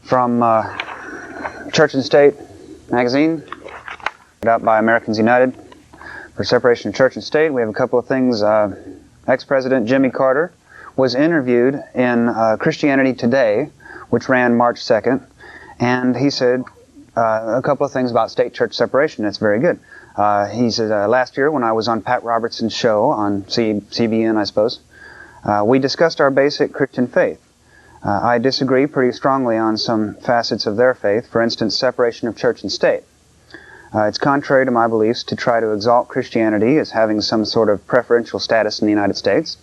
from Church and State magazine, put out by Americans United for separation of church and state. We have a couple of things. Ex-President Jimmy Carter was interviewed in Christianity Today, which ran March 2nd, and he said a couple of things about state-church separation. That's very good. He said, last year when I was on Pat Robertson's show on CBN, I suppose, we discussed our basic Christian faith. I disagree pretty strongly on some facets of their faith, for instance, separation of church and state. It's contrary to my beliefs to try to exalt Christianity as having some sort of preferential status in the United States.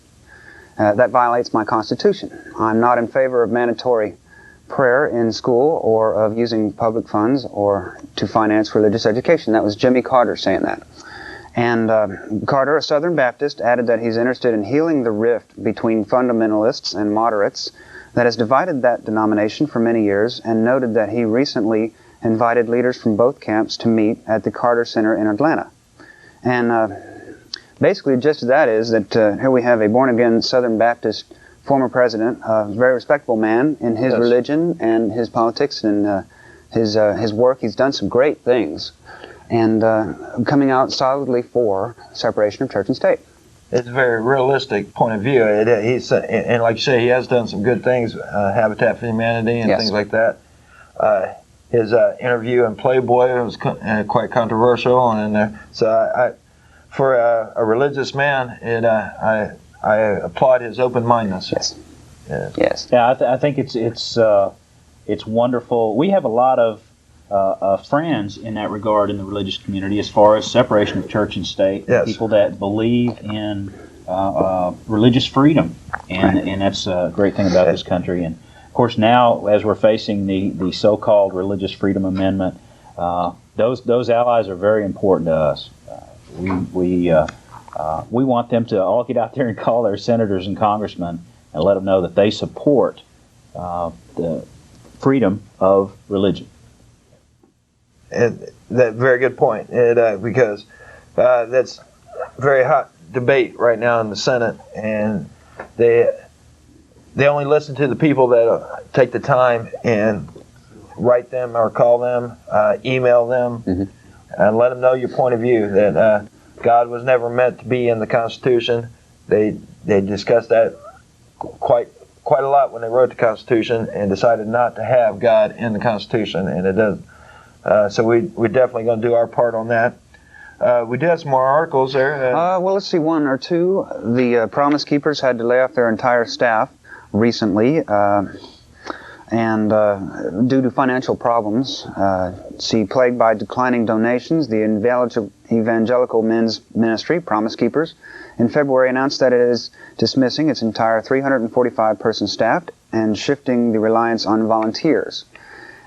That violates my Constitution. I'm not in favor of mandatory prayer in school or of using public funds or to finance religious education. That was Jimmy Carter saying that. And Carter, a Southern Baptist, added that he's interested in healing the rift between fundamentalists and moderates that has divided that denomination for many years, and noted that he recently invited leaders from both camps to meet at the Carter Center in Atlanta. And basically, just that is that here we have a born-again Southern Baptist former president, a very respectable man in his religion and his politics and his work. He's done some great things, and coming out solidly for separation of church and state. It's a very realistic point of view. And like you say, he has done some good things, Habitat for Humanity and things like that. His interview in Playboy was quite controversial, and so for a religious man, I applaud his open-mindedness. Yes. Yes. Yeah, I think it's wonderful. We have a lot of friends in that regard in the religious community, as far as separation of church and state. Yes. People that believe in religious freedom, and that's a great thing about this country. And of course, now as we're facing the so-called Religious Freedom Amendment, those allies are very important to us. We want them to all get out there and call their senators and congressmen and let them know that they support the freedom of religion. And that very good point. Because that's very hot debate right now in the Senate, and they only listen to the people that take the time and write them or call them, email them, and let them know your point of view, that God was never meant to be in the Constitution. They discussed that quite a lot when they wrote the Constitution, and decided not to have God in the Constitution, and it doesn't. So we're definitely going to do our part on that. We did have some more articles there. Well, let's see, one or two. The Promise Keepers had to lay off their entire staff recently, and due to financial problems. Plagued by declining donations, the Evangelical Men's Ministry, Promise Keepers, in February announced that it is dismissing its entire 345-person staff and shifting the reliance on volunteers.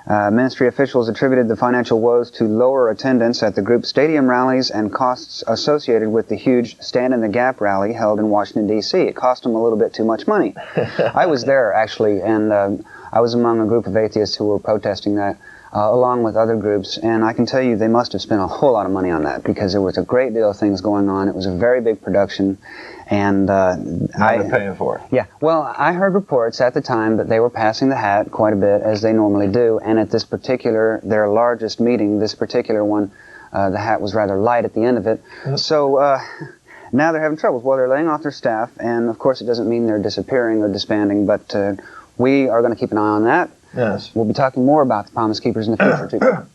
Ministry officials attributed the financial woes to lower attendance at the group's stadium rallies and costs associated with the huge Stand in the Gap rally held in Washington, D.C. It cost them a little bit too much money. I was there, actually, and I was among a group of atheists who were protesting that, along with other groups, and I can tell you they must have spent a whole lot of money on that, because there was a great deal of things going on. It was a very big production, and I'm paying for it. Yeah, well, I heard reports at the time that they were passing the hat quite a bit, as they normally do, and at this particular, their largest meeting, this particular one, the hat was rather light at the end of it. So now they're having troubles. Well, they're laying off their staff, and of course it doesn't mean they're disappearing or disbanding, but we are going to keep an eye on that. Yes. We'll be talking more about the Promise Keepers in the future, too.